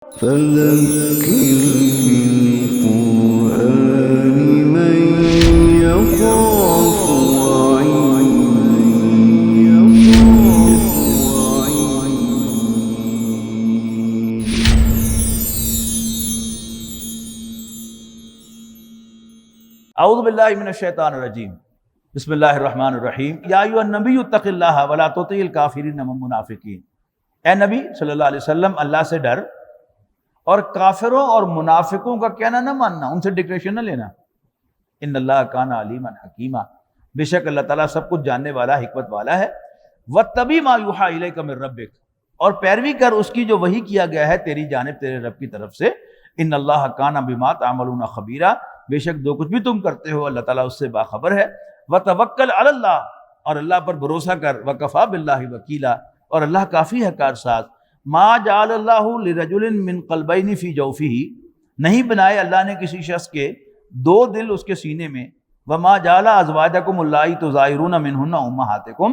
فذكر بالقرآن من يخاف اعوذ باللہ من الشیطان الرجیم بسم اللہ الرحمن الرحیم یا ایھا النبی اتق اللہ ولا تطع الکافرین والمنافقین۔ اے نبی صلی اللہ علیہ وسلم اللہ سے ڈر اور کافروں اور منافقوں کا کہنا نہ ماننا، ان سے ڈکریشن نہ لینا۔ ان اللہ کان علیما حکیما، بے شک اللہ تعالیٰ سب کچھ جاننے والا حکمت والا ہے۔ واتبع ما یوحی الیک من ربک، اور پیروی کر اس کی جو وحی کیا گیا ہے تیری جانب تیرے رب کی طرف سے۔ ان اللہ کان بما تعملون خبیرا، بے شک جو کچھ بھی تم کرتے ہو اللہ تعالیٰ اس سے باخبر ہے۔ وتوکل علی اللہ، اور اللہ پر بھروسہ کر۔ وکفیٰ باللہ وکیلا، اور اللہ کافی ہے کارساز۔ ما جعل اللہ لرجل من قلبین فی جوفہ، نہیں بنائے اللہ نے کسی شخص کے دو دل اس کے سینے میں۔ وما جعل ازواجکم اللاتی تظاہرون منہن امہاتکم،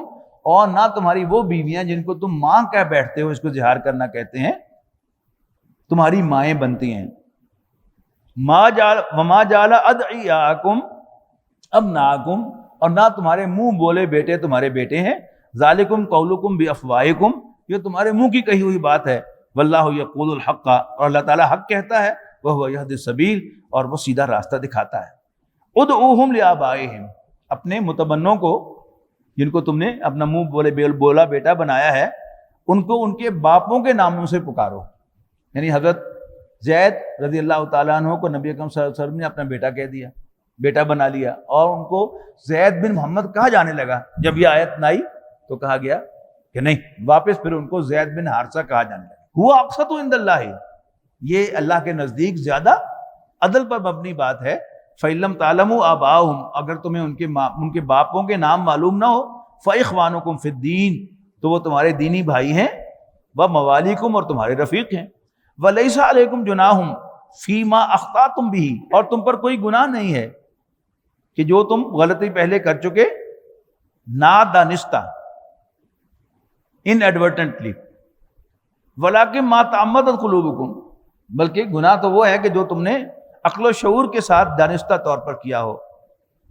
اور نہ تمہاری وہ بیویاں جن کو تم ماں کہہ بیٹھتے ہو، اس کو ظہار کرنا کہتے ہیں، تمہاری مائیں بنتی ہیں۔ وما جعل ادعیاءکم ابناءکم، اور نہ تمہارے منہ بولے بیٹے تمہارے بیٹے ہیں۔ ذالکم قولکم بافواہکم، یہ تمہارے منہ کی کہی ہوئی بات ہے۔ واللہ یقول الحق، اور اللہ تعالیٰ حق کہتا ہے۔ وہو یہدی السبیل، اور وہ سیدھا راستہ دکھاتا ہے۔ ادعوہم لآبائہم، اپنے متبنوں کو جن کو تم نے اپنا منہ بولا بیٹا بنایا ہے، ان کو ان کے باپوں کے ناموں سے پکارو۔ یعنی حضرت زید رضی اللہ تعالیٰ عنہ کو نبی اکرم صلی اللہ علیہ وسلم نے اپنا بیٹا کہہ دیا، بیٹا بنا لیا، اور ان کو زید بن محمد کہا جانے لگا۔ جب یہ آیت نہ آئی تو کہا گیا کہ نہیں، واپس پھر ان کو زید بن حارثہ کہا جانے لگا۔ ہوا اقسط عند اللہ، یہ اللہ کے نزدیک زیادہ عدل پر مبنی بات ہے۔ فَإِن لَّمْ تَعْلَمُوا آبَاءَهُمْ، اگر تمہیں ان کے باپوں کے نام معلوم نہ ہو، فَإِخْوَانُكُمْ فِي الدِّينِ، تو وہ تمہارے دینی بھائی ہیں، وَمَوَالِيكُمْ، اور تمہارے رفیق ہیں۔ وَلَيْسَ عَلَيْكُمْ جُنَاحٌ فِيمَا أَخْطَأْتُمْ بِهِ، اور تم پر کوئی گناہ نہیں ہے کہ جو تم غلطی پہلے کر چکے، نادانستہ، inadvertently، وَلَكِن مَا تَعَمَّدَتْ قُلُوبُكُمْ، بلکہ گناہ تو وہ ہے کہ جو تم نے عقل و شعور کے ساتھ دانستہ طور پر کیا ہو۔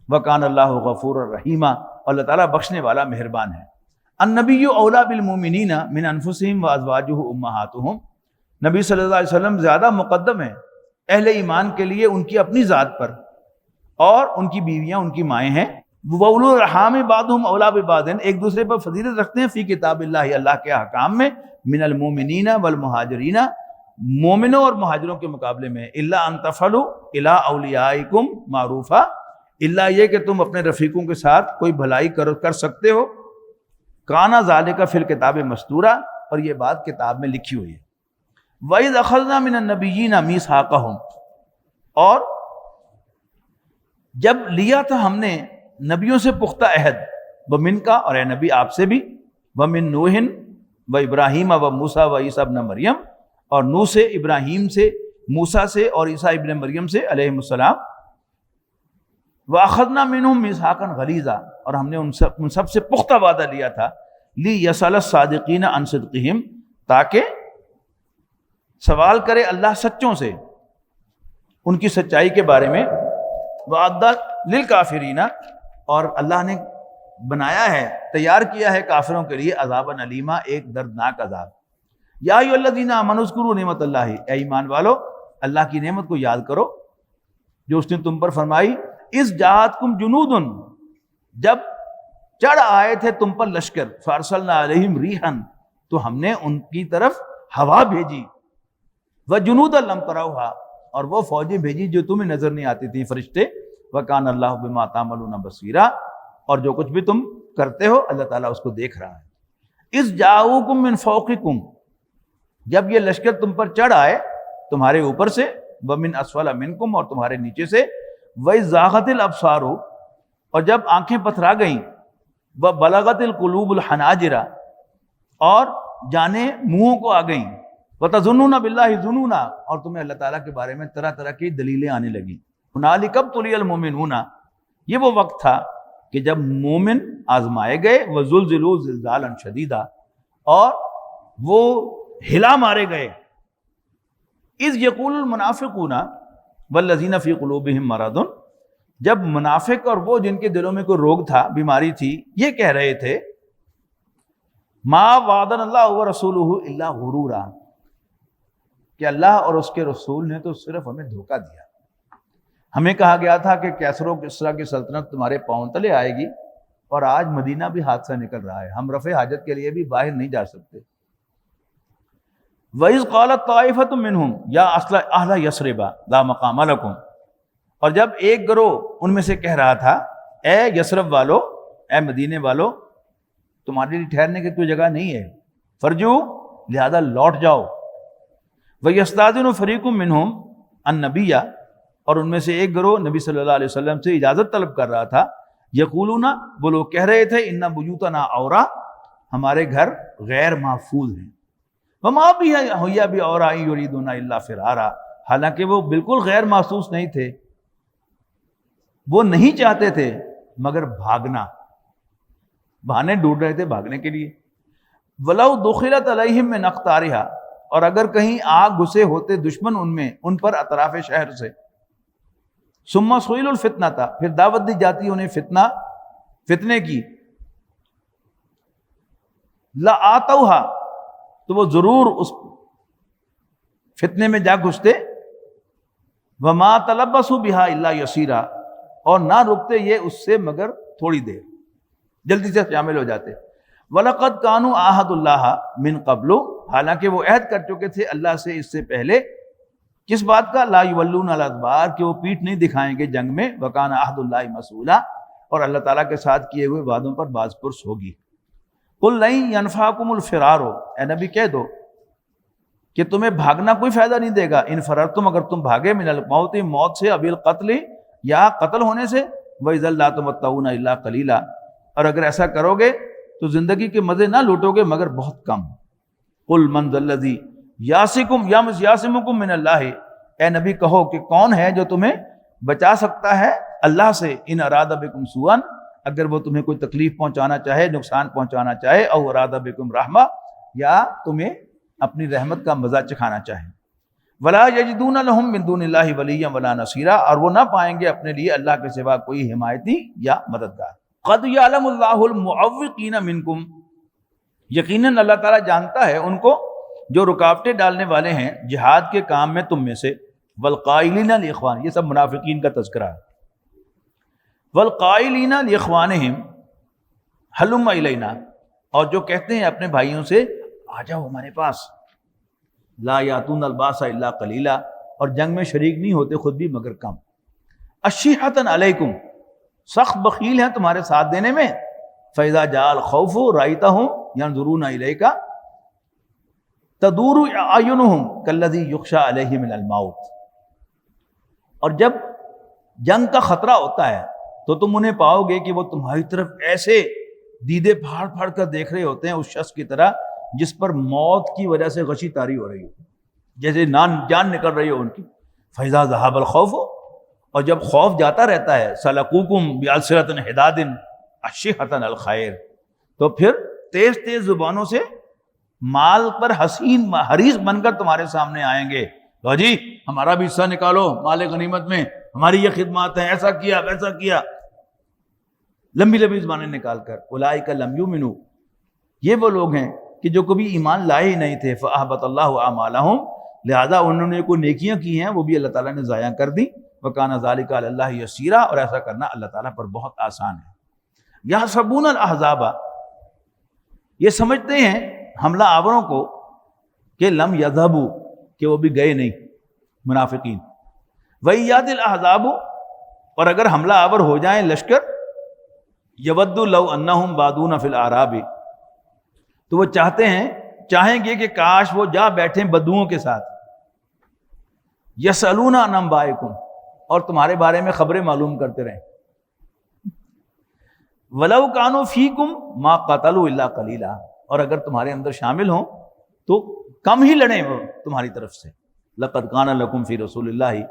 وَكَانَ اللَّهُ غَفُورًا رَحِيمًا، اور اللہ تعالیٰ بخشنے والا مہربان ہے۔ النبی اولیٰ بالمؤمنین من انفسہم وازواجہ امہاتہم، نبی صلی اللہ علیہ وسلم زیادہ مقدم ہیں اہل ایمان کے لیے ان کی اپنی ذات پر، اور ان کی بیویاں ان کی مائیں ہیں۔ وَأُولُو الْأَرْحَامِ بَعْضُهُمْ أَوْلَىٰ بِبَعْضٍ، ایک دوسرے پر فضیلت رکھتے ہیں، فی کتاب اللہ، اللہ کے احکام میں، من المؤمنین والمہاجرین، مومنوں اور مہاجروں کے مقابلے میں، الا ان تفعلوا الی اولیاءکم معروفا، الا یہ کہ تم اپنے رفیقوں کے ساتھ کوئی بھلائی کر سکتے ہو۔ کان ذالک فی الکتاب مستورا، اور یہ بات کتاب میں لکھی ہوئی ہے۔ وَإِذْ أَخَذْنَا مِنَ النَّبِيِّينَ مِيثَاقَهُمْ، اور جب لیا تھا ہم نے نبیوں سے پختہ عہد، ومن کا، اور اے نبی آپ سے بھی، ومن نوح وابراہیم وموسیٰ وعیسیٰ ابن مریم، اور نوح سے، ابراہیم سے، موسیٰ سے، اور عیسیٰ ابن مریم سے علیہم السلام۔ وَأَخَذْنَا مِنْهُمْ مِيثَاقًا غَلِيظًا، اور ہم نے ان سب سے پختہ وعدہ لیا تھا، لِيَسْأَلَ الصَّادِقِينَ عَنْ صِدْقِهِمْ، تاکہ سوال کرے اللہ سچوں سے ان کی سچائی کے بارے میں۔ وَأَعَدَّ لِلْكَافِرِينَ، اور اللہ نے بنایا ہے، تیار کیا ہے کافروں کے لیے عذابًا علیما، ایک دردناک عذاب۔ یا ایھا الذین آمنوا اذکروا نعمت اللہ، اے ایمان والو اللہ کی نعمت کو یاد کرو جو اس نے تم پر فرمائی۔ اذ جاءتکم جنود، جب چڑھ آئے تھے تم پر لشکر، فارسلنا علیہم ریحا، تو ہم نے ان کی طرف ہوا بھیجی، وجنودا لم تروها، اور وہ فوجیں بھیجی جو تمہیں نظر نہیں آتی تھیں، فرشتے۔ وکان اللہ بما تعملون بصیرا، اور جو کچھ بھی تم کرتے ہو اللہ تعالیٰ اس کو دیکھ رہا ہے۔ اذ جاؤکم من فوقکم، جب یہ لشکر تم پر چڑھ آئے تمہارے اوپر سے، ومن اسفل منکم، اور تمہارے نیچے سے، وَإِذ زَاغَتِ الْأَبْصَارُ، اور جب آنکھیں پتھرا گئیں، وَبَلَغَتِ الْقُلُوبُ الْحَنَاجِرَ، اور جانیں منہوں کو آ گئیں، وَتَظُنُّونَ بِاللَّهِ ظُنُونَا، اور تمہیں اللہ تعالیٰ کے بارے میں طرح طرح کی دلیلیں آنے لگیں۔ هُنَالِكَ ابْتُلِيَ الْمُؤْمِنُونَ، یہ وہ وقت تھا کہ جب مومن آزمائے گئے، وَزُلْزِلُوا زِلْزَالًا شَدِيدًا، اور وہ ہلا مارے گئے اذ یقول المنافقون والذین فی قلوبہم مرض، جب منافق اور وہ جن کے دلوں میں کوئی روگ تھا، بیماری تھی، یہ کہہ رہے تھے ما وعدنا اللہ ورسولہ الا غرورا، کہ اللہ اور اس کے رسول نے تو صرف ہمیں دھوکہ دیا. ہمیں کہا گیا تھا کہ کیسر و کسریٰ کی سلطنت تمہارے پاؤں تلے آئے گی، اور آج مدینہ بھی ہاتھ سے نکل رہا ہے، ہم رفع حاجت کے لیے بھی باہر نہیں جا سکتے. وَإِذْ قَالَتْ طَائِفَةٌ مِّنْهُمْ يَا أَهْلَ يَثْرِبَ لَا مَقَامَ لَكُمْ، اور جب ایک گروہ ان میں سے کہہ رہا تھا اے یثرب والو، اے مدینے والو، تمہارے لیے ٹھہرنے کی کوئی جگہ نہیں ہے، فرجو، لہذا لوٹ جاؤ. وَيَسْتَأْذِنُ فَرِيقٌ مِّنْهُمْ النَّبِيَّ، اور ان میں سے ایک گروہ نبی صلی اللہ علیہ وسلم سے اجازت طلب کر رہا تھا. یقولون، وہ لوگ کہہ رہے تھے ان بیوتنا عورا، ہمارے گھر غیر محفوظ ہیں. وما هي بعورا ان يريدون الا فرارا، حالانکہ وہ بالکل غیر محسوس نہیں تھے، وہ نہیں چاہتے تھے مگر بھاگنا، بہانے ڈھونڈ رہے تھے بھاگنے کے لیے. ولو دخلت علیہم من اقطارها، اور اگر کہیں آگ گھسے ہوتے دشمن ان پر اطراف شہر سے. ثم سئلوا الفتنہ، پھر دعوت دی جاتی انہیں فتنے کی. لآتوها، تو وہ ضرور اس فتنے میں جا گھستے. وما تلبسوا بها الا یسیرا، اور نہ رکتے یہ اس سے مگر تھوڑی دیر، جلدی سے شامل ہو جاتے. وَلَقَدْ كَانُوا عَاهَدُوا اللَّهَ مِن قَبْلُ، حالانکہ وہ عہد کر چکے تھے اللہ سے اس سے پہلے. کس بات کا؟ لا یولون الادبار، کہ وہ پیٹھ نہیں دکھائیں گے جنگ میں. وَكَانَ عَهْدُ اللَّهِ مسئولا، اور اللہ تعالیٰ کے ساتھ کیے ہوئے وعدوں پر باز پرس ہوگی. قُلْ لَن يَنْفَعَكُمُ الْفِرَارُ، اے نبی کہہ دو کہ تمہیں بھاگنا کوئی فائدہ نہیں دے گا. ان فررتم، اگر تم بھاگے، من الموت، موت سے، ابی القتل، یا قتل ہونے سے. وَإِذًا لَا تُمَتَّعُونَ إِلَّا قَلِيلًا، اور اگر ایسا کرو گے تو زندگی کے مزے نہ لوٹو گے مگر بہت کم. قُلْ مَنْ ذَا الَّذِي يَعْصِمُكُم مِّنَ اللَّهِ، اے نبی کہو کہ کون ہے جو تمہیں بچا سکتا ہے اللہ سے. ان اراد بکم سوءا، اگر وہ تمہیں کوئی تکلیف پہنچانا چاہے، نقصان پہنچانا چاہے. او اراد بکم رحمہ، یا تمہیں اپنی رحمت کا مزہ چکھانا چاہے. ولا یجدون لهم من دون اللہ ولیا ولا نصیرا، اور وہ نہ پائیں گے اپنے لیے اللہ کے سوا کوئی حمایتی یا مددگار. قد یعلم اللہ المعوقین منکم، یقیناً اللہ تعالیٰ جانتا ہے ان کو جو رکاوٹیں ڈالنے والے ہیں جہاد کے کام میں تم میں سے. والقائلین لاخوان، یہ سب منافقین کا تذکرہ ہے. والقائلین لاخوانہم ہلم الینا، اور جو کہتے ہیں اپنے بھائیوں سے آ جاؤ ہمارے پاس. لا یاتون الباس الا قلیلا، اور جنگ میں شریک نہیں ہوتے خود بھی مگر کم. اشیحۃ علیکم، سخت بخیل ہیں تمہارے ساتھ دینے میں. فاذا جاء الخوف رأیتہم ینظرون الیک تدور اعینہم کالذی یخشی علیہ من الموت، اور جب جنگ کا خطرہ ہوتا ہے تو تم انہیں پاؤ گے کہ وہ تمہاری طرف ایسے دیدے پھاڑ پھاڑ کر دیکھ رہے ہوتے ہیں اس شخص کی طرح جس پر موت کی وجہ سے غشی طاری ہو رہی ہو، جیسے جان نکل رہی ہو ان کی. فاذا ذهب الخوف، اور جب خوف جاتا رہتا ہے، سلقوکم بألسنۃ حداد اشیحۃ الخیر، تو پھر تیز تیز زبانوں سے مال پر حسین حریص بن کر تمہارے سامنے آئیں گے. لو جی ہمارا بھی حصہ نکالو مال غنیمت میں، ہماری یہ خدمات ہیں، ایسا کیا ویسا کیا، لمبی لمبی زبانیں نکال کر. اولئک لم یؤمنوا، یہ وہ لوگ ہیں کہ جو کبھی ایمان لائے ہی نہیں تھے. فاحبط اللہ اعمالہم، لہذا انہوں نے کوئی نیکیاں کی ہیں وہ بھی اللہ تعالیٰ نے ضائع کر دی. وکان ذلک علی اللہ یسیرا، اور ایسا کرنا اللہ تعالیٰ پر بہت آسان ہے. یحسبون الاحزاب، یہ سمجھتے ہیں حملہ آوروں کو کہ لم یذهبوا، کہ وہ بھی گئے نہیں منافقین. وَإِيَّادِ الْأَحْزَابُ، اور اگر حملہ آور ہو جائیں لشکر، یود لو انہم بادون فی الاعراب، تو وہ چاہیں گے کہ کاش وہ جا بیٹھیں بدوؤں کے ساتھ. یسألون عن انبائکم، اور تمہارے بارے میں خبریں معلوم کرتے رہیں. وَلَوْ كَانُوا فِيكُمْ مَا قَتَلُوا إِلَّا قَلِيلًا، اور اگر تمہارے اندر شامل ہوں تو کم ہی لڑیں وہ تمہاری طرف سے. لَقَدْ كَانَ لَكُمْ فِي رَسُولِ اللَّهِ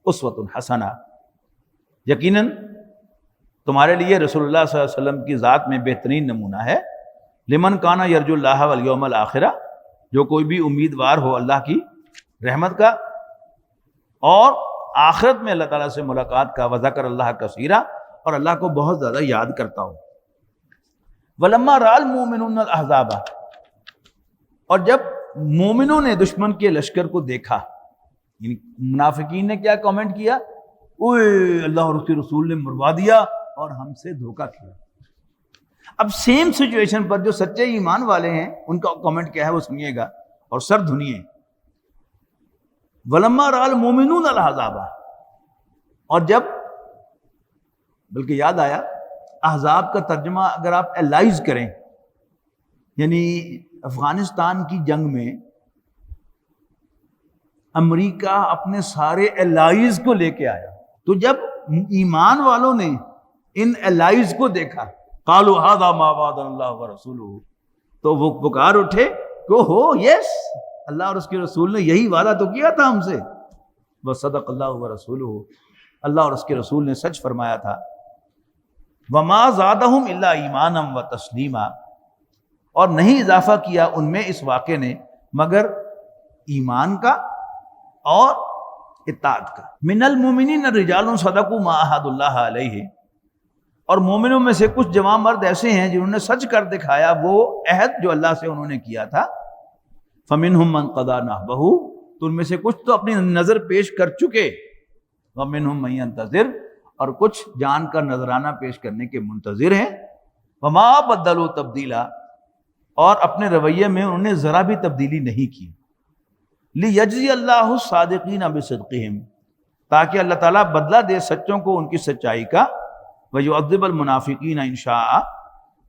أُسْوَةٌ حَسَنَةٌ، یقیناً تمہارے لیے رسول اللہ صلی اللہ علیہ وسلم کی ذات میں بہترین نمونہ ہے. لمن کانا یرجو اللہ والیوم الآخرہ، جو کوئی بھی امیدوار ہو اللہ کی رحمت کا اور آخرت میں اللہ تعالیٰ سے ملاقات کا، وذکر اللہ کثیرا، اور اللہ کو بہت زیادہ یاد کرتا ہو۔ ولما رأى المؤمنون الاحزاب، اور جب مومنوں نے دشمن کے لشکر کو دیکھا، یعنی منافقین نے کیا کامنٹ کیا؟ اوئے اللہ اور اس کے رسول نے مروا دیا اور ہم سے دھوکہ کیا۔ اب سیم سچویشن پر جو سچے ایمان والے ہیں ان کا کامنٹ کیا ہے وہ سنیے گا اور سر دھنیے۔ ولما رأى المؤمنون الاحزاب، اور جب، بلکہ یاد آیا احزاب کا ترجمہ اگر آپ الائز کریں، یعنی افغانستان کی جنگ میں امریکہ اپنے سارے الائز کو لے کے آیا، تو جب ایمان والوں نے ان الائز کو دیکھا، قالوا هذا ما وعدنا اللہ ورسولہ، تو وہ پکار اٹھے کہ ہو یس، اللہ اور اس کے رسول نے یہی وعدہ تو کیا تھا ہم سے، وصدق اللہ ورسولہ، اللہ اور اس کے رسول نے سچ فرمایا تھا۔ وما زادہم الا ایمانا وتسلیما، اور نہیں اضافہ کیا ان میں اس واقعے نے مگر ایمان کا اور اطاعت کا۔ من المؤمنین رجال صدقوا ما عاہدوا اللہ علیہ، اور مومنوں میں سے کچھ جوان مرد ایسے ہیں جنہوں نے سچ کر دکھایا وہ عہد جو اللہ سے انہوں نے کیا تھا۔ فمنہم من قضی نحبہ، تو ان میں سے کچھ تو اپنی نظر پیش کر چکے، ومنہم من ینتظر، اور کچھ جان کا نذرانہ پیش کرنے کے منتظر ہیں۔ وما بدلوا تبدیلا، اور اپنے رویے میں انہوں نے ذرا بھی تبدیلی نہیں کی۔ لیجزی اللہ الصادقین بصدقہم، تاکہ اللہ تعالیٰ بدلہ دے سچوں کو ان کی سچائی کا، ویعذب المنافقین ان شاء،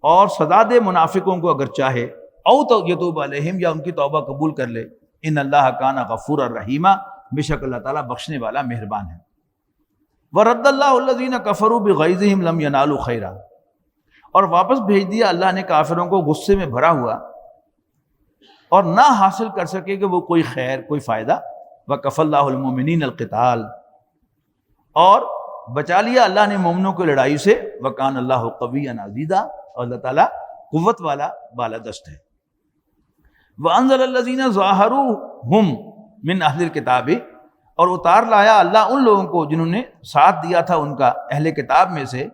اور سزا دے منافقوں کو اگر چاہے، او تو یتوب علیہم، یا ان کی توبہ قبول کر لے۔ ان اللہ کان غفورا رحیما، بے شک اللہ تعالیٰ بخشنے والا مہربان ہے۔ ورد اللہ الذین کفروا بغیظہم لم ینالوا خیرا، اور واپس بھیج دیا اللہ نے کافروں کو غصے میں بھرا ہوا اور نہ حاصل کر سکے کہ وہ کوئی خیر، کوئی فائدہ۔ وکف اللہ المؤمنین القتال، اور بچا لیا اللہ نے مومنوں کو لڑائی سے۔ وکان اللہ قویا عزیزا، اور اللہ تعالیٰ قوت والا بالادست ہے۔ وانزل الذین ظاہروہم من اہل الکتاب، اور اتار لایا اللہ ان لوگوں کو جنہوں نے ساتھ دیا تھا ان کا اہل کتاب میں سے،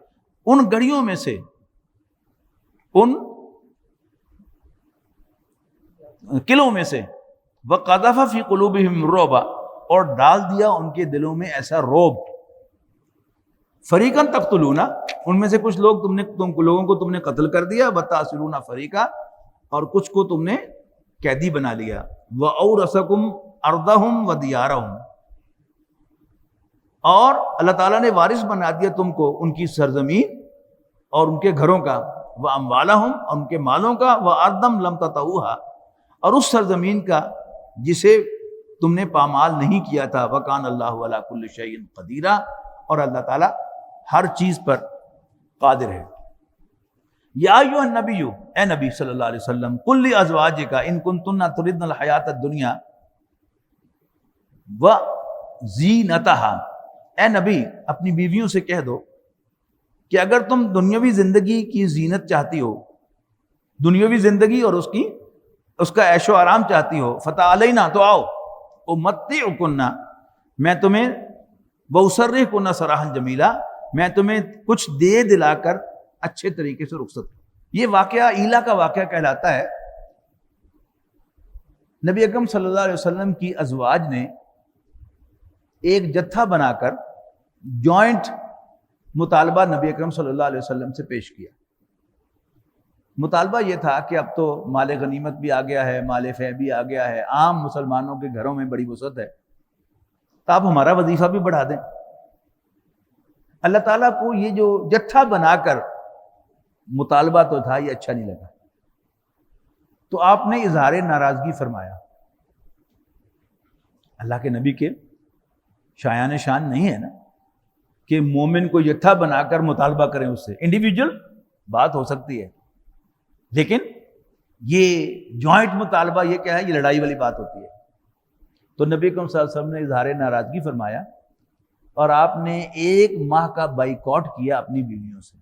ان گڑیوں میں سے، ان قلعوں میں سے۔ وقذف فی قلوبہم الرعب، اور ڈال دیا ان کے دلوں میں ایسا رعب۔ فریقاً تقتلون، ان میں سے کچھ لوگ لوگوں کو تم نے قتل کر دیا، وتأسرون فریقا، اور کچھ کو تم نے قیدی بنا لیا۔ وأورثکم ارضہم ودیارہم، اور اللہ تعالیٰ نے وارث بنا دیا تم کو ان کی سرزمین اور ان کے گھروں کا، واموالہم، اور ان کے مالوں کا، وارضا لم تطئوها، اور اس سرزمین کا جسے تم نے پامال نہیں کیا تھا۔ وکان اللہ علی کل شیء قدیر، اور اللہ تعالیٰ ہر چیز پر قادر ہے۔ یا ایھا النبی، اے نبی صلی اللہ علیہ وسلم، قل لازواجک ان کنتن تردن الحیات الدنیا وزینتها، اے نبی اپنی بیویوں سے کہہ دو کہ اگر تم دنیاوی زندگی کی زینت چاہتی ہو، دنیاوی زندگی اور اس کا عیش و آرام چاہتی ہو، فتعالینا، تو آؤ، امتعکن، میں تمہیں واسرحکن سراحا جمیلا، میں تمہیں کچھ دے دلا کر اچھے طریقے سے رخصت۔ یہ واقعہ ایلا کا واقعہ کہلاتا ہے۔ نبی اکرم صلی اللہ علیہ وسلم کی ازواج نے ایک جتھا بنا کر جوائنٹ مطالبہ نبی اکرم صلی اللہ علیہ وسلم سے پیش کیا۔ مطالبہ یہ تھا کہ اب تو مال غنیمت بھی آ گیا ہے، مال فیح بھی آ گیا ہے، عام مسلمانوں کے گھروں میں بڑی وسعت ہے، تو آپ ہمارا وظیفہ بھی بڑھا دیں۔ اللہ تعالیٰ کو یہ جو جتھا بنا کر مطالبہ تو تھا، یہ اچھا نہیں لگا، تو آپ نے اظہار ناراضگی فرمایا۔ اللہ کے نبی کے شایان شان نہیں ہے نا کہ مومن کو جتھا بنا کر مطالبہ کریں اس سے، انڈیویجول بات ہو سکتی ہے، لیکن یہ جوائنٹ مطالبہ یہ کیا ہے، یہ لڑائی والی بات ہوتی ہے۔ تو نبی اکرم صلی اللہ علیہ وسلم نے اظہار ناراضگی فرمایا اور آپ نے 1 ماہ کا بائیکاٹ کیا اپنی بیویوں سے،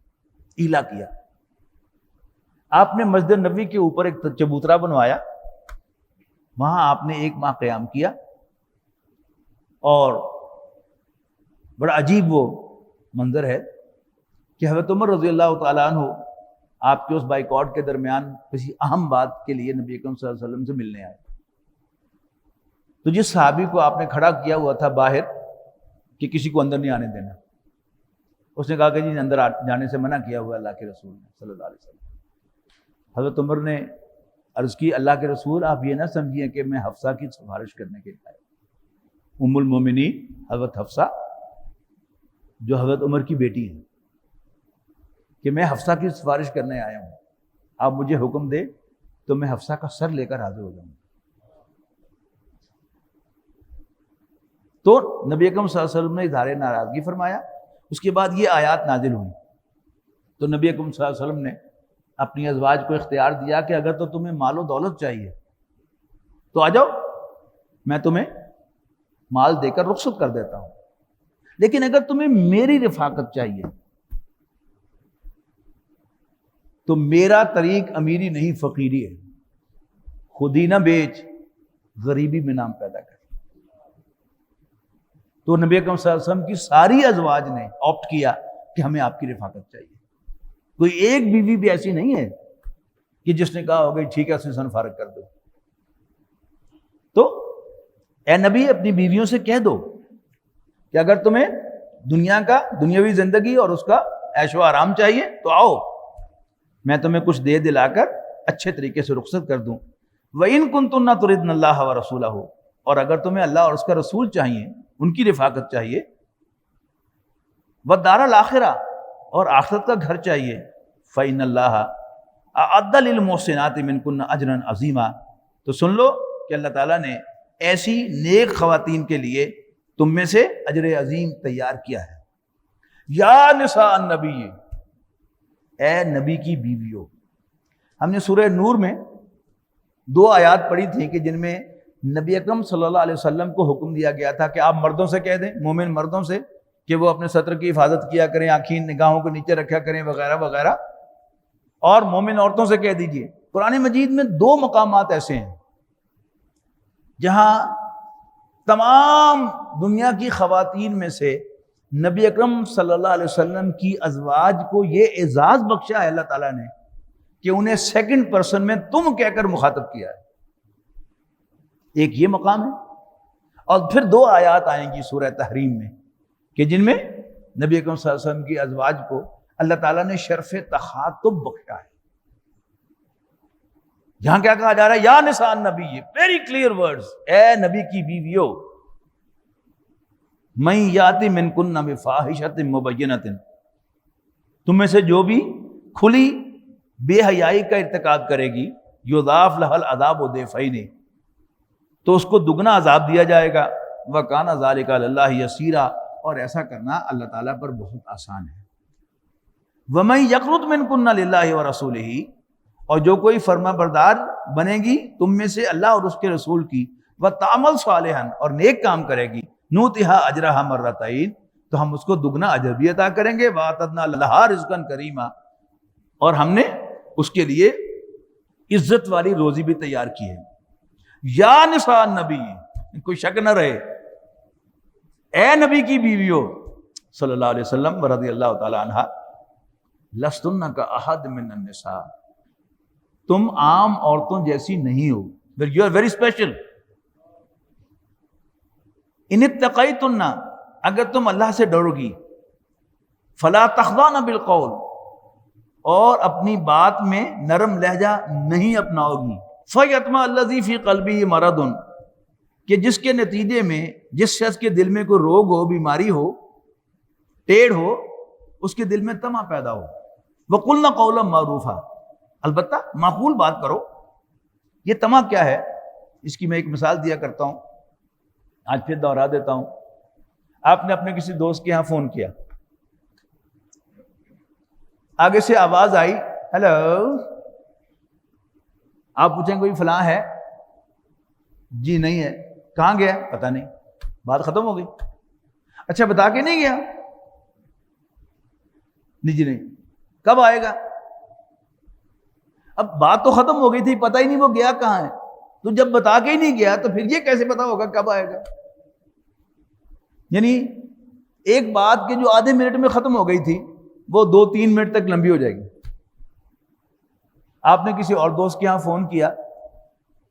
ایلا کیا۔ آپ نے مسجد نبوی کے اوپر ایک چبوترا بنوایا، وہاں آپ نے 1 ماہ قیام کیا اور بڑا عجیب وہ منظر ہے کہ حضرت عمر رضی اللہ تعالیٰ عنہ آپ کے اس بائیکاٹ کے درمیان کسی اہم بات کے لیے نبی اکرم صلی اللہ علیہ وسلم سے ملنے آئے. تو جس صحابی کو آپ نے کھڑا کیا ہوا تھا باہر کہ کسی کو اندر نہیں آنے دینا، اس نے کہا کہ جی اندر جانے سے منع کیا ہوا اللہ کے رسول نے صلی اللہ علیہ وسلم. حضرت عمر نے عرض کی اللہ کے رسول آپ یہ نہ سمجھیے کہ میں حفصہ کی سفارش کرنے کے لیے آیا. ام المومنین حضرت حفصہ جو حضرت عمر کی بیٹی ہے، کہ میں حفصہ کی سفارش کرنے آیا ہوں، آپ مجھے حکم دے تو میں حفصہ کا سر لے کر حاضر ہو جاؤں. تو نبی اکرم صلی اللہ علیہ وسلم نے اظہار ناراضگی فرمایا. اس کے بعد یہ آیات نازل ہوئی تو نبی اکرم صلی اللہ علیہ وسلم نے اپنی ازواج کو اختیار دیا کہ اگر تو تمہیں مال و دولت چاہیے تو آ جاؤ، میں تمہیں مال دے کر رخصت کر دیتا ہوں، لیکن اگر تمہیں میری رفاقت چاہیے تو میرا طریق امیری نہیں فقیری ہے. خود ہی نہ بیچ، غریبی میں نام پیدا کر. تو نبی اکرم صلی اللہ علیہ وسلم کی ساری ازواج نے آپٹ کیا کہ ہمیں آپ کی رفاقت چاہیے. کوئی ایک بیوی بھی ایسی نہیں ہے کہ جس نے کہا ہوگا ٹھیک ہے سن فارغ کر دو. تو اے نبی اپنی بیویوں سے کہہ دو کہ اگر تمہیں دنیا کا دنیاوی زندگی اور اس کا عیش و آرام چاہیے تو آؤ، میں تمہیں کچھ دے دلا کر اچھے طریقے سے رخصت کر دوں. وَإِن كُنتُنَّ تُرِدْنَ اللَّهَ وَرَسُولَهُ، اور اگر تمہیں اللہ اور اس کا رسول چاہیے، ان کی رفاقت چاہیے، وَالدَّارَ الْآخِرَةَ، اور آخرت کا گھر چاہیے، فَإِنَّ اللَّهَ أَعَدَّ لِلْمُحْسِنَاتِ مِنْكُنَّ أَجْرًا عَظِيمًا، تو سن لو کہ اللہ تعالیٰ نے ایسی نیک خواتین کے لیے تم میں سے اجر عظیم تیار کیا ہے. یا نساء النبی، اے نبی کی بیویوں. ہم نے سورہ نور میں 2 آیات پڑھی تھیں کہ جن میں نبی اکرم صلی اللہ علیہ وسلم کو حکم دیا گیا تھا کہ آپ مردوں سے کہہ دیں، مومن مردوں سے، کہ وہ اپنے ستر کی حفاظت کیا کریں، آنکھیں نگاہوں کو نیچے رکھا کریں وغیرہ وغیرہ، اور مومن عورتوں سے کہہ دیجئے. قرآن مجید میں 2 مقامات ایسے ہیں جہاں تمام دنیا کی خواتین میں سے نبی اکرم صلی اللہ علیہ وسلم کی ازواج کو یہ اعزاز بخشا ہے اللہ تعالیٰ نے کہ انہیں سیکنڈ پرسن میں تم کہہ کر مخاطب کیا ہے. ایک یہ مقام ہے، اور پھر 2 آیات آئیں گی سورہ تحریم میں کہ جن میں نبی اکرم صلی اللہ علیہ وسلم کی ازواج کو اللہ تعالیٰ نے شرف تخاطب بخشا ہے. یہاں کیا کہا جا رہا ہے؟ یا نساء النبی، ویری کلیئر ورڈز، اے نبی کی بیویوں، من یاتی منکن بفاحشۃ مبینۃ، تم میں سے جو بھی کھلی بے حیائی کا ارتکاب کرے گی، یضاعف لها العذاب ضعفین، تو اس کو دگنا عذاب دیا جائے گا. وکان ذلک علی اللہ یسیرا، اور ایسا کرنا اللہ تعالیٰ پر بہت آسان ہے. ومن یقنط منکن للہ ورسولہ، اور جو کوئی فرما بردار بنے گی تم میں سے اللہ اور اس کے رسول کی، وتعمل صالحا، اور نیک کام کرے گی، نوتھا اجرھا مرتین، تو ہم اس کو دگنا اجر بھی عطا کریں گے. واعتدنا لہا رزقا کریما، اور ہم نے اس کے لیے عزت والی روزی بھی تیار کی ہے. یا نساء النبی، کوئی شک نہ رہے، اے نبی کی بیویوں صلی اللہ علیہ وسلم ورضی اللہ تعالی عنہا، لستن کاحد من النساء، تم عام عورتوں جیسی نہیں ہو، یو آر ویری اسپیشل. ان اتقیتن، اگر تم اللہ سے ڈرو گی، فلا تخضعن بالقول، اور اپنی بات میں نرم لہجہ نہیں اپناؤ گی، فیطمع الذی فی قلبہ مرض، کہ جس کے نتیجے میں جس شخص کے دل میں کوئی روگ ہو، بیماری ہو، ٹیڑھ ہو، اس کے دل میں طمع پیدا ہو. وقلن قولا معروفا، البتہ معقول بات کرو. یہ طمع کیا ہے؟ اس کی میں ایک مثال دیا کرتا ہوں، آج پھر دوہرا دیتا ہوں. آپ نے اپنے کسی دوست کے یہاں فون کیا، آگے سے آواز آئی ہیلو، آپ پوچھیں کوئی فلاں ہے؟ جی نہیں ہے. کہاں گیا؟ پتہ نہیں. بات ختم ہو گئی. اچھا بتا کے نہیں گیا؟ نہیں جی نہیں. کب آئے گا؟ اب بات تو ختم ہو گئی تھی، پتہ ہی نہیں وہ گیا کہاں ہے. تو جب بتا کے ہی نہیں گیا تو پھر یہ کیسے پتا ہوگا کب آئے گا؟ یعنی ایک بات کہ جو آدھے منٹ میں ختم ہو گئی تھی وہ 2-3 منٹ تک لمبی ہو جائے گی. آپ نے کسی اور دوست کے یہاں فون کیا,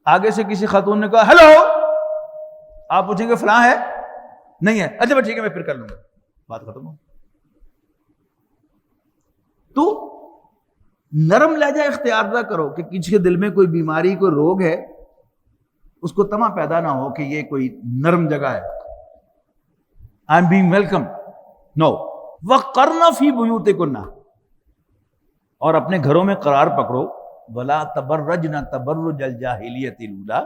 آگے سے کسی خاتون نے کہا ہیلو, آپ پوچھیں گے فلاں ہے, نہیں ہے, اچھا ٹھیک ہے میں پھر کر لوں گا, بات ختم ہو. تو نرم لہجہ اختیار نہ کرو کہ کسی کے دل میں کوئی بیماری کوئی روگ ہے, اس کو تما پیدا نہ ہو کہ یہ کوئی نرم جگہ ہے, آئی ایم بینگ ویلکم. نو. وَقَرْنَ فِي بُيُوتِكُنَّ, اور اپنے گھروں میں قرار پکڑو. وَلَا تَبَرَّجْنَ تَبَرُّجَ الْجَاهِلِيَّةِ الْأُولَىٰ.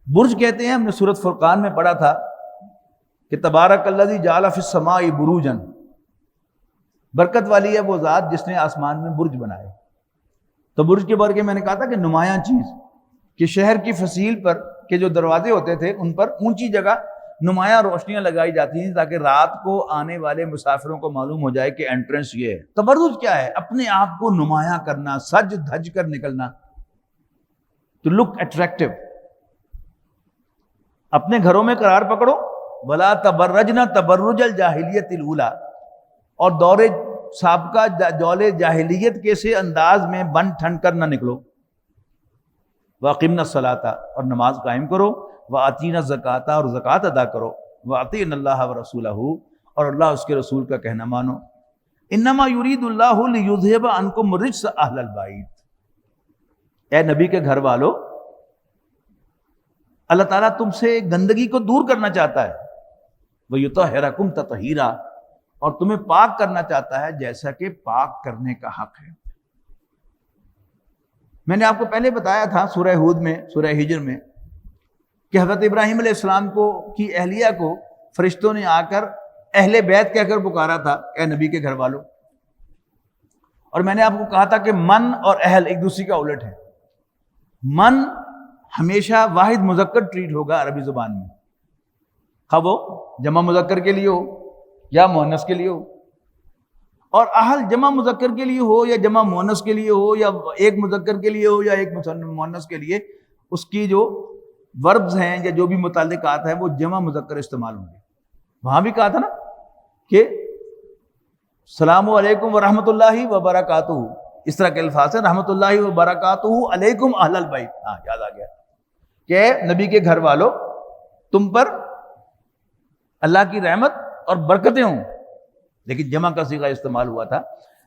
برج کہتے ہیں, ہم نے سورۃ فرقان میں پڑھا تھا کہ تبارک الذی جعل فی السماء بروجا, برکت والی ہے وہ ذات جس نے آسمان میں برج بنائے. تو برج کے بارے میں نے کہا تھا کہ نمایاں چیز, کہ شہر کی فصیل پر کے جو دروازے ہوتے تھے ان پر اونچی جگہ نمایاں روشنیاں لگائی جاتی ہیں تاکہ رات کو آنے والے مسافروں کو معلوم ہو جائے کہ انٹرنس یہ ہے. تبرج کیا ہے؟ اپنے آپ کو نمایاں کرنا, سج دھج کر نکلنا, to look attractive. اپنے گھروں میں قرار پکڑو. ولا تبرجنا تبرج الجاہلیت الاولی, اور دور سابقہ دور جاہلیت کے سے انداز میں بن ٹھن کر نہ نکلو. واقمنا الصلاۃ, اور نماز قائم کرو. وآتینا الزکاۃ, اور زکوٰۃ ادا کرو. واطیعوا اللہ ورسولہ, اور اللہ اس کے رسول کا کہنا مانو. انما یرید اللہ لیذھب عنکم الرجس اہل البیت. اے نبی کے گھر والو, اللہ تعالیٰ تم سے گندگی کو دور کرنا چاہتا ہے. وَيُطَهِّرَكُمْ تَطْهِيرًا, اور تمہیں پاک کرنا چاہتا ہے جیسا کہ پاک کرنے کا حق ہے. میں نے آپ کو پہلے بتایا تھا سورہ ہود میں, سورہ ہجر میں, کہ حضرت ابراہیم علیہ السلام کو کی اہلیہ کو فرشتوں نے آ کر اہل بیت کہہ کر پکارا تھا, اے نبی کے گھر والوں. اور میں نے آپ کو کہا تھا کہ من اور اہل ایک دوسری کا الٹ ہے. من ہمیشہ واحد مذکر ٹریٹ ہوگا عربی زبان میں, خواہ وہ جمع مذکر کے لیے ہو یا مؤنث کے لیے ہو. اور اہل جمع مذکر کے لیے ہو یا جمع مؤنث کے لیے ہو, یا ایک مذکر کے لیے ہو یا ایک مؤنث کے لیے, اس کی جو وربز ہیں یا جو بھی متعلقات ہیں وہ جمع مذکر استعمال ہوں گے. وہاں بھی کہا تھا نا کہ السلام علیکم ورحمۃ اللہ وبرکاتہ, اس طرح کے الفاظ ہیں, رحمۃ اللہ وبرکاتہ علیکم اہل البیت. ہاں یاد آ گیا کہ نبی کے گھر والوں تم پر اللہ کی رحمت اور برکتیں ہوں, لیکن جمع کا صیغہ استعمال ہوا تھا.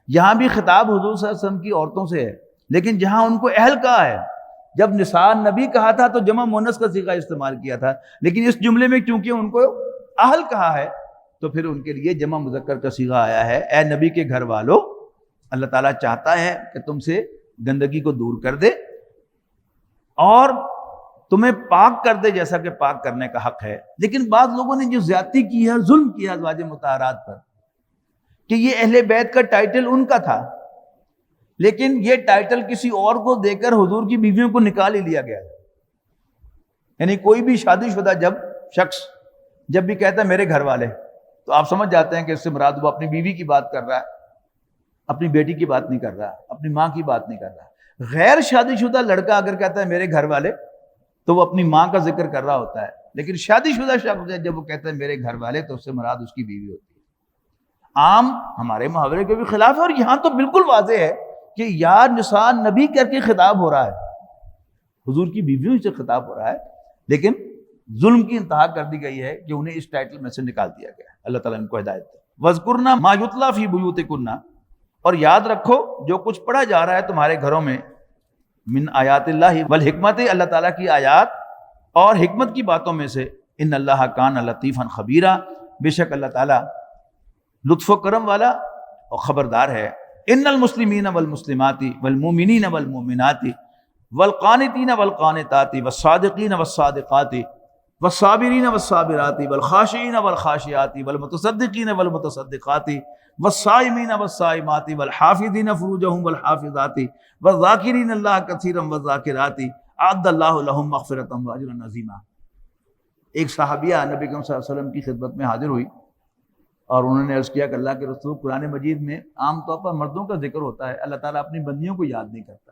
یہاں بھی خطاب حضور صلی اللہ علیہ وسلم کی عورتوں سے ہے, لیکن جہاں ان کو اہل کہا ہے, جب نساء نبی کہا تھا تو جمع مؤنث کا صیغہ استعمال کیا تھا, لیکن اس جملے میں کیونکہ ان کو اہل کہا ہے تو پھر ان کے لیے جمع مذکر کا صیغہ آیا ہے. اے نبی کے گھر والو, اللہ تعالیٰ چاہتا ہے کہ تم سے گندگی کو دور کر دے اور تمہیں پاک کر دے جیسا کہ پاک کرنے کا حق ہے. لیکن بعض لوگوں نے جو زیادتی کی ہے, ظلم کیا ازواج مطہرات پر, کہ یہ اہل بیت کا ٹائٹل ان کا تھا, لیکن یہ ٹائٹل کسی اور کو دے کر حضور کی بیویوں کو نکال ہی لیا گیا. یعنی کوئی بھی شادی شدہ جب شخص جب بھی کہتا ہے میرے گھر والے, تو آپ سمجھ جاتے ہیں کہ اس سے مراد وہ اپنی بیوی کی بات کر رہا ہے, اپنی بیٹی کی بات نہیں کر رہا, اپنی ماں کی بات نہیں کر رہا. غیر شادی شدہ لڑکا اگر کہتا ہے میرے گھر والے تو وہ اپنی ماں کا ذکر کر رہا ہوتا ہے, لیکن شادی شدہ شخص جب وہ کہتا ہے میرے گھر والے تو اس سے مراد اس کی بیوی ہوتی ہے. عام ہمارے محاورے کے بھی خلاف ہے, اور یہاں تو بالکل واضح ہے کہ یا نساء نبی کر کے خطاب ہو رہا ہے, حضور کی بیویوں سے خطاب ہو رہا ہے, لیکن ظلم کی انتہا کر دی گئی ہے کہ انہیں اس ٹائٹل میں سے نکال دیا گیا. اللہ تعالیٰ ان کو ہدایت دے. وَاذْكُرْنَا مَا يُتْلَىٰ فِي بُيُوتِكُنَّ, اور یاد رکھو جو کچھ پڑھا جا رہا ہے تمہارے گھروں میں, من آیات اللہ والحکمت, اللہ تعالیٰ کی آیات اور حکمت کی باتوں میں سے. ان اللہ کان لطیفا خبیرا, بے شک اللہ تعالیٰ لطف و کرم والا اور خبردار ہے. ان المسلمین والمسلمات والمؤمنین والمؤمنات والقانتین والقانتات والصادقین والصادقات والصابرین والصابرات والخاشعین والخاشعات والمتصدقین والمتصدقات والصائمین والصائمات والحافظین فروجہم والحافظات والذاکرین اللہ کثیرا والذاکرات اعد اللہ لہم مغفرۃ واجرا عظیما. ایک صحابیہ نبی کریم صلی اللہ علیہ وسلم کی خدمت میں حاضر ہوئی اور انہوں نے عرض کیا کہ اللہ کے رسول, قرآن مجید میں عام طور پر مردوں کا ذکر ہوتا ہے, اللہ تعالیٰ اپنی بندیوں کو یاد نہیں کرتا.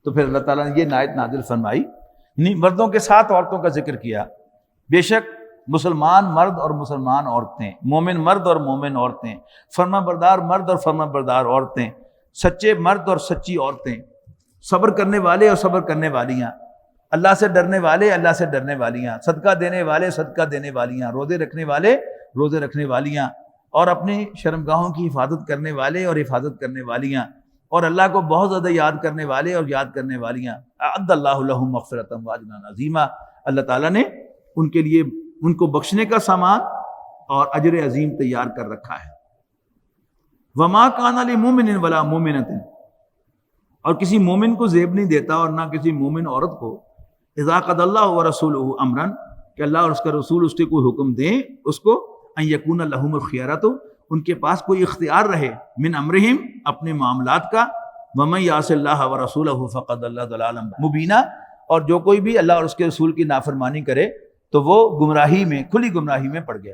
تو پھر اللہ تعالیٰ نے یہ آیت نازل فرمائی, مردوں کے ساتھ عورتوں کا ذکر کیا. بے شک مسلمان مرد اور مسلمان عورتیں، مومن مرد اور مومن عورتیں، فرما بردار مرد اور فرما بردار عورتیں، سچے مرد اور سچی عورتیں، صبر کرنے والے اور صبر کرنے والیاں، اللہ سے ڈرنے والے اللہ سے ڈرنے والیاں، صدقہ دینے والے صدقہ دینے والیاں، روزے رکھنے والے روزے رکھنے والیاں، اور اپنی شرمگاہوں کی حفاظت کرنے والے اور حفاظت کرنے والیاں، اور اللہ کو بہت زیادہ یاد کرنے والے اور یاد کرنے والیاں، اعد اللہ لہم مغفرۃ واجرا عظیما، اللہ تعالیٰ نے ان کے لیے ان کو بخشنے کا سامان اور اجر عظیم تیار کر رکھا ہے۔ وما کان لمؤمن ولا مؤمنۃ، اور کسی مومن کو زیب نہیں دیتا اور نہ کسی مومن عورت کو، اذا قضى اللہ ورسولہ امرا، کہ اللہ اور اس کا رسول اس کے کوئی حکم دیں اس کو، ان یکون لہم الخیارۃ، ان کے پاس کوئی اختیار رہے، من امرہم، اپنے معاملات کا، ومن یعص اللہ ورسولہ فقد ضل ضلالا مبینا، اور جو کوئی بھی اللہ اور اس کے رسول کی نافرمانی کرے تو وہ گمراہی میں، کھلی گمراہی میں پڑ گیا۔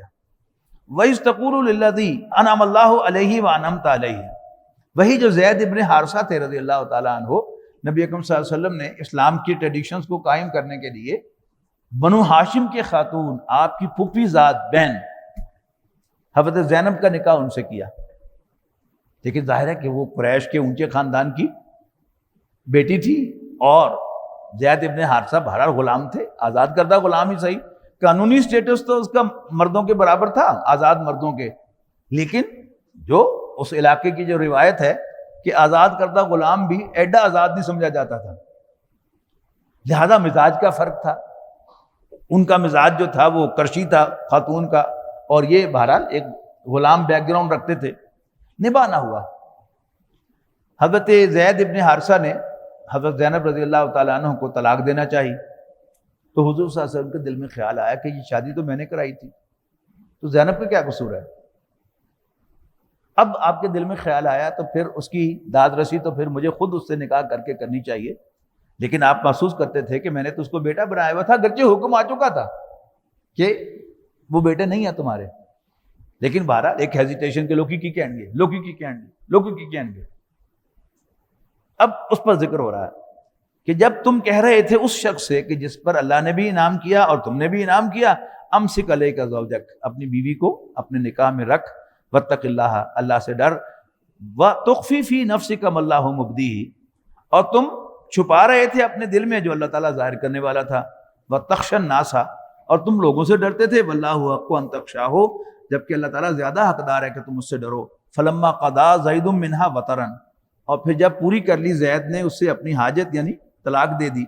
وَإِذْ تَقُولُ لِلَّذِي أَنْعَمَ اللَّهُ عَلَيْهِ وَأَنْعَمْتَ عَلَيْهِ، وہی جو زید ابن حارثہ تھے رضی اللہ تعالیٰ عنہ، نبی اکرم صلی اللہ علیہ وسلم نے اسلام کی ٹریڈیشنز کو قائم کرنے کے لیے بنو ہاشم کے خاتون، آپ کی پھوپھی ذات بہن حضرت زینب کا نکاح ان سے کیا، لیکن ظاہر ہے کہ وہ قریش کے اونچے خاندان کی بیٹی تھی، اور زید ابن حارثہ بہرحال غلام تھے، آزاد کردہ غلام ہی صحیح، قانونی سٹیٹس تو اس کا مردوں کے برابر تھا، آزاد مردوں کے، لیکن جو اس علاقے کی جو روایت ہے کہ آزاد کردہ غلام بھی ایڈا آزاد نہیں سمجھا جاتا تھا، لہذا مزاج کا فرق تھا، ان کا مزاج جو تھا وہ کرشی تھا خاتون کا، اور یہ بہرحال ایک غلام بیک گراؤنڈ رکھتے تھے، نباہ نہ ہوا۔ حضرت زید ابن حارثہ نے حضرت زینب رضی اللہ تعالیٰ عنہ کو طلاق دینا چاہی، تو حضور صلی اللہ علیہ وسلم کے دل میں خیال آیا کہ یہ شادی تو میں نے کرائی تھی، تو زینب کا کیا قصور ہے؟ اب آپ کے دل میں خیال آیا تو پھر اس کی داد رسی تو پھر مجھے خود اس سے نکاح کر کے کرنی چاہیے، لیکن آپ محسوس کرتے تھے کہ میں نے تو اس کو بیٹا بنایا ہوا تھا، گرچہ حکم آ چکا تھا کہ وہ بیٹے نہیں ہیں تمہارے، لیکن بہرحال ایک ہیزیٹیشن کے لوکی کی کہیں گے، لوکی کی کہیں گے، لوکی کی کہیں گے۔ اب اس پر ذکر ہو رہا ہے کہ جب تم کہہ رہے تھے اس شخص سے کہ جس پر اللہ نے بھی انعام کیا اور تم نے بھی انعام کیا، امسک علیک زوجک، اپنی بیوی کو اپنے نکاح میں رکھ، واتق اللہ، اللہ سے ڈر، وتخفی فی نفسک ما اللہ مبدیہ، اور تم چھپا رہے تھے اپنے دل میں جو اللہ تعالیٰ ظاہر کرنے والا تھا، وتخشى الناس، اور تم لوگوں سے ڈرتے تھے، واللہ حق ان تخشاہ، جبکہ اللہ تعالیٰ زیادہ حقدار ہے کہ تم اس سے ڈرو۔ فلما قضا زید منہا وطرا، اور پھر جب پوری کر لی زید نے اس سے اپنی حاجت یعنی طلاق دے دی،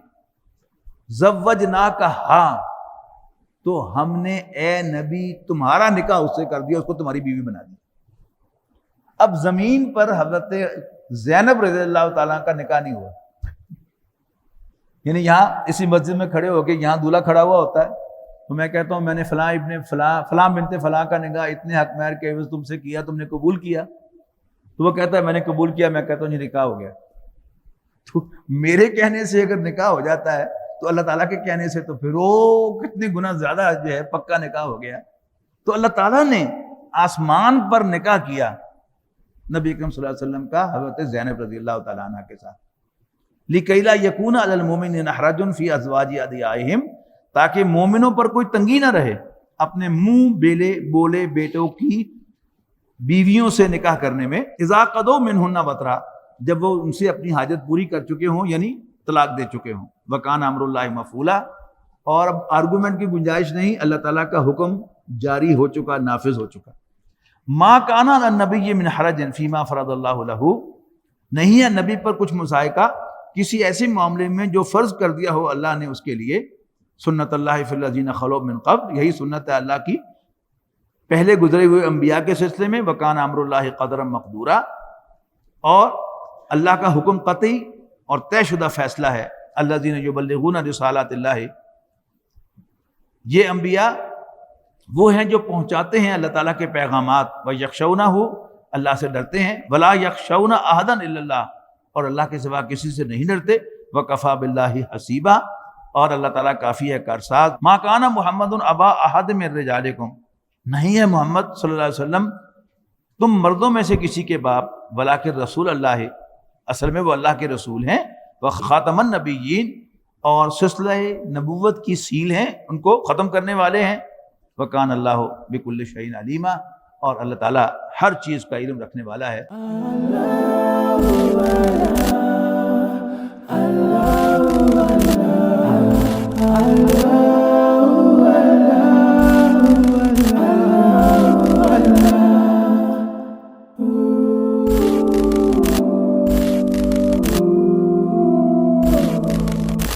زوجناکہا، تو ہم نے اے نبی تمہارا نکاح اس سے کر دیا، اس کو تمہاری بیوی بنا دی۔ اب زمین پر حضرت زینب رضی اللہ تعالیٰ کا نکاح نہیں ہوا، یعنی یہاں اسی مسجد میں کھڑے ہو کے یہاں دولہا کھڑا ہوا ہوتا ہے تو میں کہتا ہوں میں نے فلاں ابن فلاں بنت فلاں کا نکاح اتنے حق مہر کے عوض تم سے کیا، تم نے قبول کیا، تو وہ کہتا ہے میں نے قبول کیا، میں کہتا ہوں یہ نکاح ہو گیا۔ تو میرے کہنے سے اگر نکاح ہو جاتا ہے تو اللہ تعالیٰ کے کہنے سے تو پھر وہ کتنے گنا زیادہ جو ہے پکا نکاح ہو گیا۔ تو اللہ تعالیٰ نے آسمان پر نکاح کیا نبی اکرم صلی اللہ علیہ وسلم کا حضرت زینب رضی اللہ تعالیٰ عنہ کے ساتھ، لِكَيْ لَا يَكُونَ عَلَى الْمُؤْمِنِينَ حَرَجٌ فِي أَزْوَاجِ أَدْعِيَائِهِمْ، تاکہ مومنوں پر کوئی تنگی نہ رہے اپنے منہ بیلے بولے بیٹوں کی بیویوں سے نکاح کرنے میں، اذا قضوا منہن وطرا، جب وہ ان سے اپنی حاجت پوری کر چکے ہوں یعنی طلاق دے چکے ہوں، وکان امر اللہ مفعولا، اور اب آرگومنٹ کی گنجائش نہیں، اللہ تعالیٰ کا حکم جاری ہو چکا، نافذ ہو چکا۔ ما کان علی النبی من حرج فیما فرض اللہ لہ، نہیں ہے نبی پر کچھ مضائقہ کسی ایسے معاملے میں جو فرض کر دیا ہو اللہ نے اس کے لیے، سنت اللہ فی الذین خلو من قبل، یہی سنت ہے اللہ کی پہلے گزرے ہوئے انبیاء کے سلسلے میں، وکان امر اللہ قدرا مقدورا، اور اللہ کا حکم قطعی اور طے شدہ فیصلہ ہے، الذین یبلغون رسالات اللہ، یہ انبیاء وہ ہیں جو پہنچاتے ہیں اللہ تعالیٰ کے پیغامات، ویخشونہ، اللہ سے ڈرتے ہیں، ولا یخشون احدا الا اللہ، اور اللہ کے سوا کسی سے نہیں ڈرتے، وکفی باللہ حسیبا، اور اللہ تعالیٰ کافی ہے کارساز۔ ما کان محمد ابا احد من رجالکم، نہیں ہے محمد صلی اللہ علیہ وسلم تم مردوں میں سے کسی کے باپ، ولیکن رسول اللہ، اصل میں وہ اللہ کے رسول ہیں، وخاتم النبیین، اور سلسلہ نبوت کی سیل ہیں، ان کو ختم کرنے والے ہیں، وکان اللہ بکل شیء علیما، اور اللہ تعالیٰ ہر چیز کا علم رکھنے والا ہے۔